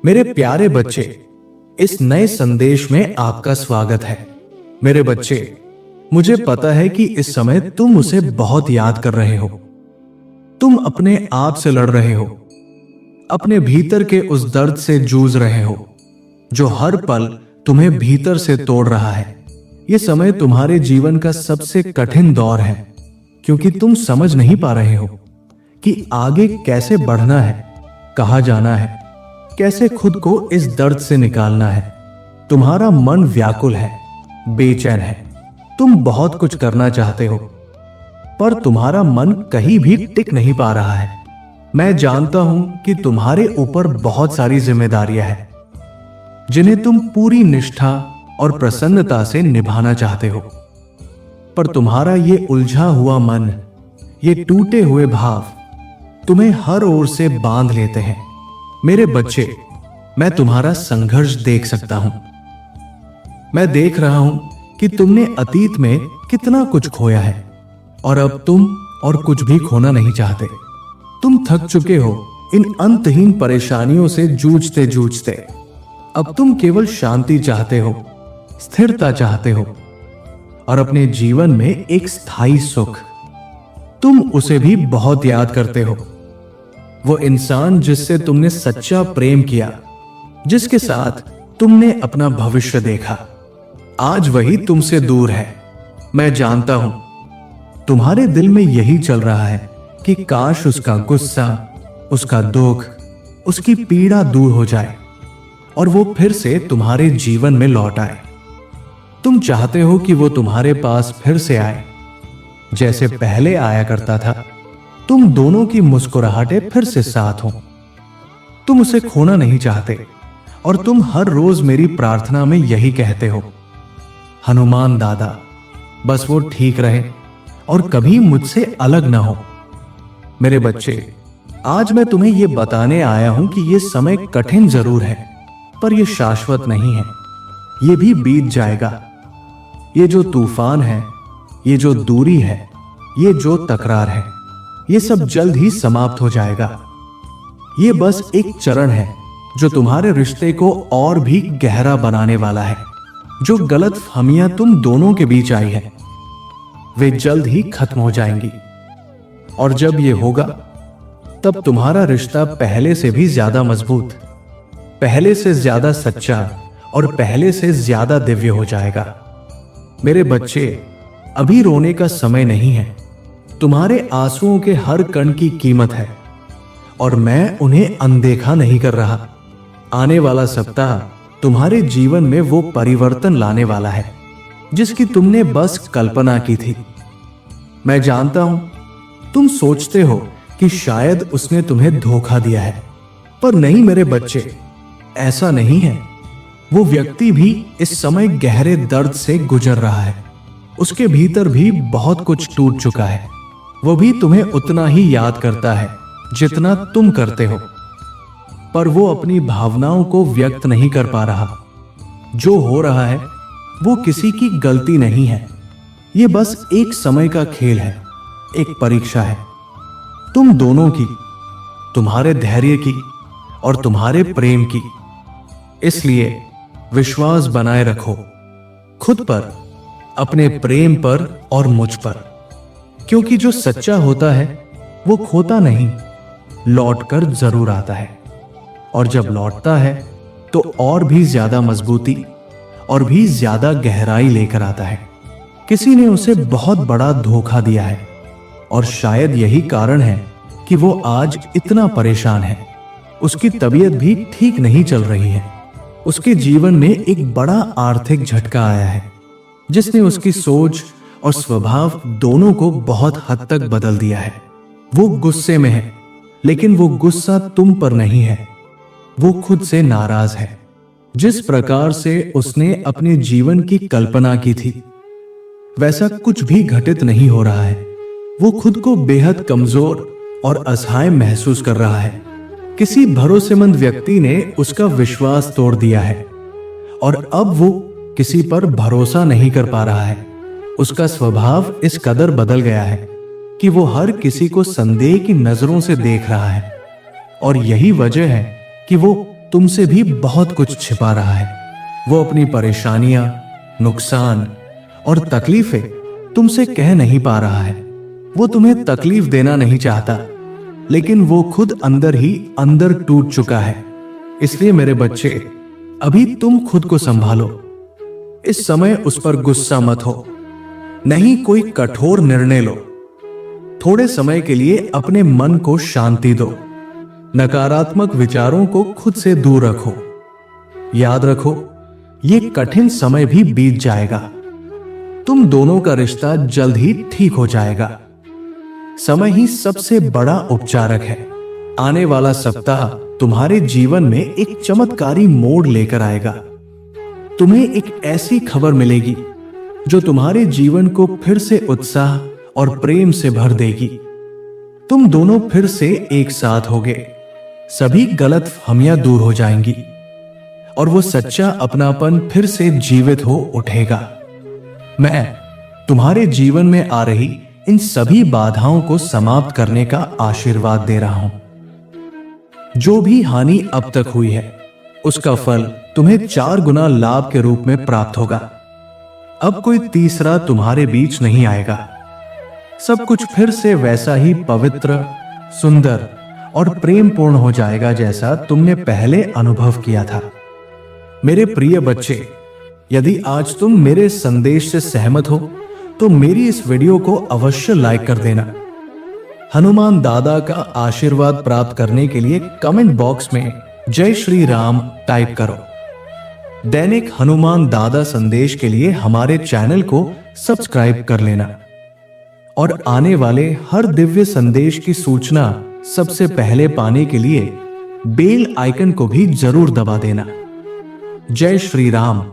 मेरे प्यारे बच्चे, इस नए संदेश में आपका स्वागत है। मेरे बच्चे, मुझे पता है कि इस समय तुम उसे बहुत याद कर रहे हो। तुम अपने आप से लड़ रहे हो, अपने भीतर के उस दर्द से जूझ रहे हो जो हर पल तुम्हें भीतर से तोड़ रहा है। यह समय तुम्हारे जीवन का सबसे कठिन दौर है, क्योंकि तुम समझ नहीं पा रहे हो कि आगे कैसे बढ़ना है, कहाँ जाना है, कैसे खुद को इस दर्द से निकालना है। तुम्हारा मन व्याकुल है, बेचैन है। तुम बहुत कुछ करना चाहते हो, पर तुम्हारा मन कहीं भी टिक नहीं पा रहा है। मैं जानता हूं कि तुम्हारे ऊपर बहुत सारी जिम्मेदारियां हैं, जिन्हें तुम पूरी निष्ठा और प्रसन्नता से निभाना चाहते हो, पर तुम्हारा ये उलझा हुआ मन, ये टूटे हुए भाव तुम्हें हर ओर से बांध लेते हैं। मेरे बच्चे, मैं तुम्हारा संघर्ष देख सकता हूं। मैं देख रहा हूं कि तुमने अतीत में कितना कुछ खोया है और अब तुम और कुछ भी खोना नहीं चाहते। तुम थक चुके हो इन अंतहीन परेशानियों से जूझते जूझते। अब तुम केवल शांति चाहते हो, स्थिरता चाहते हो और अपने जीवन में एक स्थायी सुख। तुम उसे भी बहुत याद करते हो, वो इंसान जिससे तुमने सच्चा प्रेम किया, जिसके साथ तुमने अपना भविष्य देखा। आज वही तुमसे दूर है। मैं जानता हूं तुम्हारे दिल में यही चल रहा है कि काश उसका गुस्सा, उसका दुख, उसकी पीड़ा दूर हो जाए और वो फिर से तुम्हारे जीवन में लौट आए। तुम चाहते हो कि वो तुम्हारे पास फिर से आए, जैसे पहले आया करता था। तुम दोनों की मुस्कुराहटें फिर से साथ हों। तुम उसे खोना नहीं चाहते और तुम हर रोज मेरी प्रार्थना में यही कहते हो, हनुमान दादा, बस वो ठीक रहे और कभी मुझसे अलग ना हो। मेरे बच्चे, आज मैं तुम्हें यह बताने आया हूं कि यह समय कठिन जरूर है, पर यह शाश्वत नहीं है। यह भी बीत जाएगा। ये जो तूफान है, ये जो दूरी है, ये जो तकरार है, ये सब जल्द ही समाप्त हो जाएगा। ये बस एक चरण है जो तुम्हारे रिश्ते को और भी गहरा बनाने वाला है। जो गलतफहमियां तुम दोनों के बीच आई है, वे जल्द ही खत्म हो जाएंगी। और जब ये होगा, तब तुम्हारा रिश्ता पहले से भी ज्यादा मजबूत, पहले से ज्यादा सच्चा और पहले से ज्यादा दिव्य हो जाएगा। मेरे बच्चे, अभी रोने का समय नहीं है। तुम्हारे आंसुओं के हर कण की कीमत है और मैं उन्हें अनदेखा नहीं कर रहा। आने वाला सप्ताह तुम्हारे जीवन में वो परिवर्तन लाने वाला है जिसकी तुमने बस कल्पना की थी। मैं जानता हूं तुम सोचते हो कि शायद उसने तुम्हें धोखा दिया है, पर नहीं मेरे बच्चे, ऐसा नहीं है। वो व्यक्ति भी इस समय गहरे दर्द से गुजर रहा है। उसके भीतर भी बहुत कुछ टूट चुका है। वो भी तुम्हें उतना ही याद करता है जितना तुम करते हो, पर वो अपनी भावनाओं को व्यक्त नहीं कर पा रहा। जो हो रहा है वो किसी की गलती नहीं है। ये बस एक समय का खेल है, एक परीक्षा है, तुम दोनों की, तुम्हारे धैर्य की और तुम्हारे प्रेम की। इसलिए विश्वास बनाए रखो, खुद पर, अपने प्रेम पर और मुझ पर, क्योंकि जो सच्चा होता है वो खोता नहीं, लौटकर जरूर आता है। और जब लौटता है तो और भी ज्यादा मजबूती और भी ज्यादा गहराई लेकर आता है। किसी ने उसे बहुत बड़ा धोखा दिया है और शायद यही कारण है कि वो आज इतना परेशान है। उसकी तबीयत भी ठीक नहीं चल रही है। उसके जीवन में एक बड़ा आर्थिक झटका आया है जिसने उसकी सोच और स्वभाव दोनों को बहुत हद तक बदल दिया है। वो गुस्से में है, लेकिन वो गुस्सा तुम पर नहीं है, वो खुद से नाराज है। जिस प्रकार से उसने अपने जीवन की कल्पना की थी, वैसा कुछ भी घटित नहीं हो रहा है। वो खुद को बेहद कमजोर और असहाय महसूस कर रहा है। किसी भरोसेमंद व्यक्ति ने उसका विश्वास तोड़ दिया है और अब वो किसी पर भरोसा नहीं कर पा रहा है। उसका स्वभाव इस कदर बदल गया है कि वो हर किसी को संदेह की नजरों से देख रहा है और यही वजह है कि वो तुमसे भी बहुत कुछ छिपा रहा है। वो अपनी परेशानियां, नुकसान और तकलीफें तुमसे कह नहीं पा रहा है। वो तुम्हें तकलीफ देना नहीं चाहता, लेकिन वो खुद अंदर ही अंदर टूट चुका है। इसलिए मेरे बच्चे, अभी तुम खुद को संभालो। इस समय उस पर गुस्सा मत हो, नहीं कोई कठोर निर्णय लो। थोड़े समय के लिए अपने मन को शांति दो। नकारात्मक विचारों को खुद से दूर रखो। याद रखो, ये कठिन समय भी बीत जाएगा। तुम दोनों का रिश्ता जल्द ही ठीक हो जाएगा। समय ही सबसे बड़ा उपचारक है। आने वाला सप्ताह तुम्हारे जीवन में एक चमत्कारी मोड़ लेकर आएगा। तुम्हें एक ऐसी खबर मिलेगी जो तुम्हारे जीवन को फिर से उत्साह और प्रेम से भर देगी। तुम दोनों फिर से एक साथ होगे। सभी गलतफहमियां दूर हो जाएंगी और वो सच्चा अपनापन फिर से जीवित हो उठेगा। मैं तुम्हारे जीवन में आ रही इन सभी बाधाओं को समाप्त करने का आशीर्वाद दे रहा हूं। जो भी हानि अब तक हुई है, उसका फल तुम्हें 4 गुना लाभ के रूप में प्राप्त होगा। अब कोई तीसरा तुम्हारे बीच नहीं आएगा। सब कुछ फिर से वैसा ही पवित्र, सुंदर और प्रेमपूर्ण हो जाएगा जैसा तुमने पहले अनुभव किया था। मेरे प्रिय बच्चे, यदि आज तुम मेरे संदेश से सहमत हो तो मेरी इस वीडियो को अवश्य लाइक कर देना। हनुमान दादा का आशीर्वाद प्राप्त करने के लिए कमेंट बॉक्स में जय श्री राम टाइप करो। दैनिक हनुमान दादा संदेश के लिए हमारे चैनल को सब्सक्राइब कर लेना और आने वाले हर दिव्य संदेश की सूचना सबसे पहले पाने के लिए बेल आइकन को भी जरूर दबा देना। जय श्री राम।